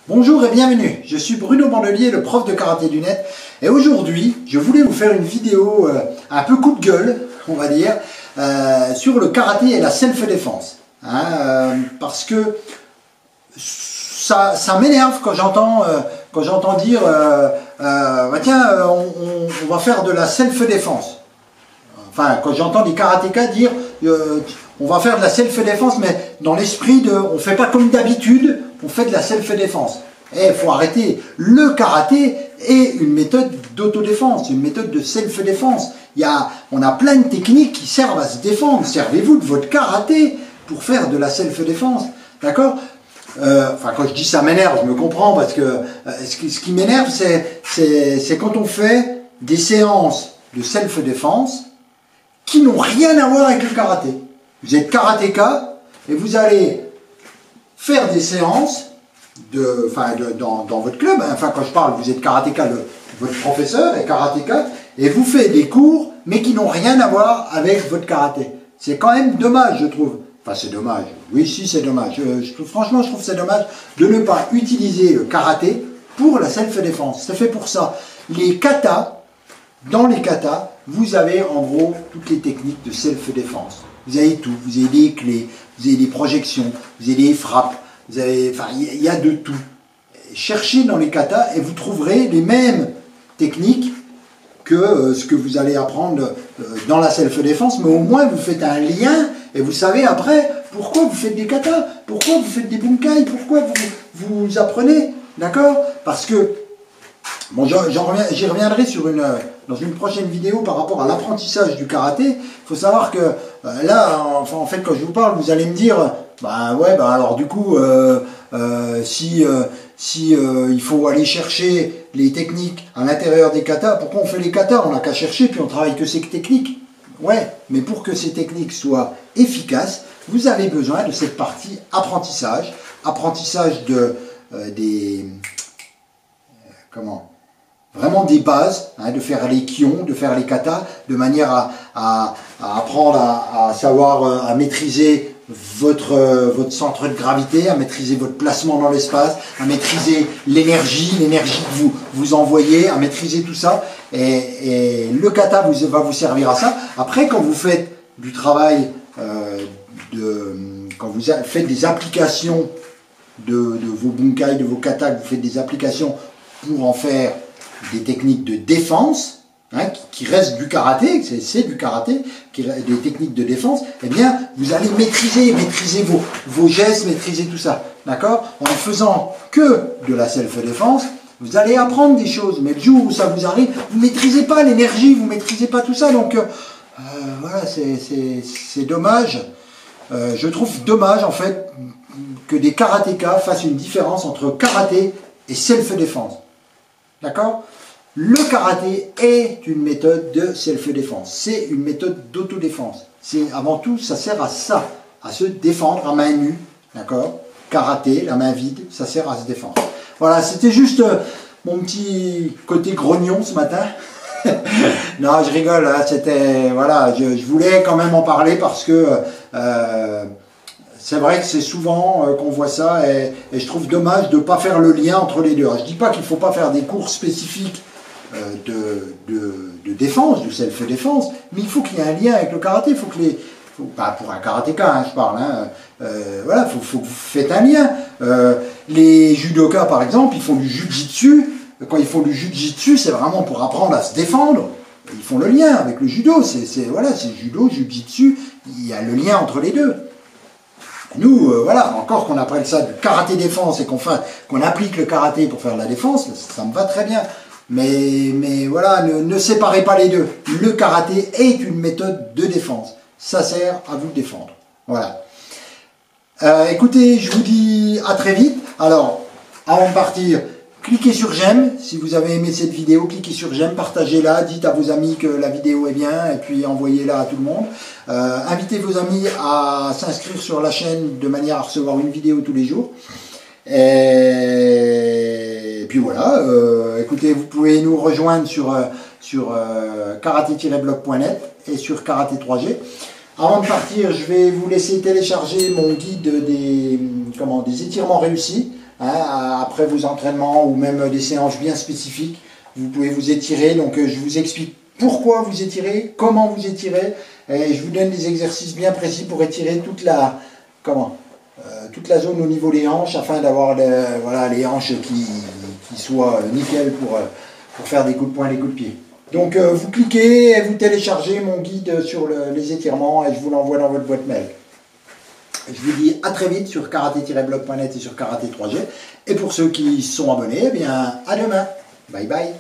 Bonjour et bienvenue, je suis Bruno Bandelier, le prof de karaté du net, et aujourd'hui je voulais vous faire une vidéo un peu coup de gueule, on va dire, sur le karaté et la self-défense. Parce que ça m'énerve quand j'entends dire tiens, on va faire de la self-défense. Enfin, quand j'entends des karatékas dire on va faire de la self-défense, mais dans l'esprit de on fait pas comme d'habitude, on fait de la self-défense. Il faut arrêter. Le karaté est une méthode d'autodéfense, une méthode de self-défense. On a plein de techniques qui servent à se défendre. Servez-vous de votre karaté pour faire de la self-défense. D'accord ? Enfin, quand je dis ça m'énerve, je me comprends, parce que ce qui m'énerve, c'est quand on fait des séances de self-défense qui n'ont rien à voir avec le karaté. Vous êtes karatéka et vous allez faire des séances dans votre club. Enfin, quand je parle, vous êtes karatéka, votre professeur est karatéka, et vous faites des cours, mais qui n'ont rien à voir avec votre karaté. C'est quand même dommage, je trouve. Enfin, c'est dommage. Oui, si, c'est dommage. Franchement, je trouve que c'est dommage de ne pas utiliser le karaté pour la self-défense. C'est fait pour ça. Les katas, dans les katas, vous avez en gros toutes les techniques de self-défense. Vous avez tout. Vous avez des clés, vous avez des projections, vous avez des frappes, il y a de tout. Cherchez dans les katas et vous trouverez les mêmes techniques que ce que vous allez apprendre dans la self-défense, mais au moins vous faites un lien et vous savez après pourquoi vous faites des katas, pourquoi vous faites des bunkai, pourquoi vous apprenez, d'accord? Parce que, bon, j'y reviendrai dans une prochaine vidéo par rapport à l'apprentissage du karaté. Il faut savoir que là, en fait, quand je vous parle, vous allez me dire, alors du coup, si il faut aller chercher les techniques à l'intérieur des katas, pourquoi on fait les katas? On n'a qu'à chercher, puis on travaille que ces techniques. Ouais, mais pour que ces techniques soient efficaces, vous avez besoin de cette partie apprentissage vraiment des bases, de faire les kions, de faire les katas, de manière à apprendre à savoir, à maîtriser votre centre de gravité, à maîtriser votre placement dans l'espace, à maîtriser l'énergie que vous envoyez, à maîtriser tout ça. Et le kata va vous servir à ça. Après, quand vous faites du travail, quand vous faites des applications de vos bunkai, de vos katas, vous faites des applications pour en faire des techniques de défense, qui restent du karaté, c'est du karaté, des techniques de défense, eh bien, vous allez maîtriser vos gestes, maîtriser tout ça, d'accord? En ne faisant que de la self-défense, vous allez apprendre des choses, mais le jour où ça vous arrive, vous ne maîtrisez pas l'énergie, vous ne maîtrisez pas tout ça, donc voilà, c'est dommage. Je trouve dommage, en fait, que des karatékas fassent une différence entre karaté et self-défense. D'accord? Le karaté est une méthode de self-défense. C'est une méthode d'autodéfense. Avant tout, ça sert à ça, à se défendre à main nue. D'accord? Karaté, la main vide, ça sert à se défendre. Voilà, c'était juste mon petit côté grognon ce matin. Non, je rigole, hein, c'était, voilà, je voulais quand même en parler parce que c'est vrai que c'est souvent qu'on voit ça et je trouve dommage de ne pas faire le lien entre les deux. Alors, je ne dis pas qu'il ne faut pas faire des cours spécifiques de défense, de self-défense, mais il faut qu'il y ait un lien avec le karaté. Pour un karatéka, je parle, voilà, faut que vous faites un lien. Les judokas, par exemple, ils font du jujitsu. Quand ils font du jujitsu, c'est vraiment pour apprendre à se défendre. Ils font le lien avec le judo. C'est judo, jujitsu. Il y a le lien entre les deux. Nous, voilà, encore qu'on appelle ça du karaté défense et qu'on applique le karaté pour faire la défense, ça me va très bien. Mais voilà, ne séparez pas les deux. Le karaté est une méthode de défense. Ça sert à vous défendre. Voilà. Écoutez, je vous dis à très vite. Alors, avant de partir, cliquez sur j'aime. Si vous avez aimé cette vidéo, cliquez sur j'aime, partagez-la, dites à vos amis que la vidéo est bien et puis envoyez-la à tout le monde. Invitez vos amis à s'inscrire sur la chaîne de manière à recevoir une vidéo tous les jours. Et puis voilà, écoutez, vous pouvez nous rejoindre sur karaté-blog.net et sur karaté 3G. Avant de partir, je vais vous laisser télécharger mon guide des étirements réussis. hein, après vos entraînements ou même des séances bien spécifiques. Vous pouvez vous étirer, donc je vous explique pourquoi vous étirez, comment vous étirez, et je vous donne des exercices bien précis pour étirer toute la, toute la zone au niveau des hanches, afin d'avoir voilà, les hanches qui soient nickel pour faire des coups de poing, des coups de pied. Donc vous cliquez et vous téléchargez mon guide sur les étirements et je vous l'envoie dans votre boîte mail. Je vous dis à très vite sur karaté-blog.net et sur karaté 3G. Et pour ceux qui sont abonnés, eh bien à demain. Bye bye.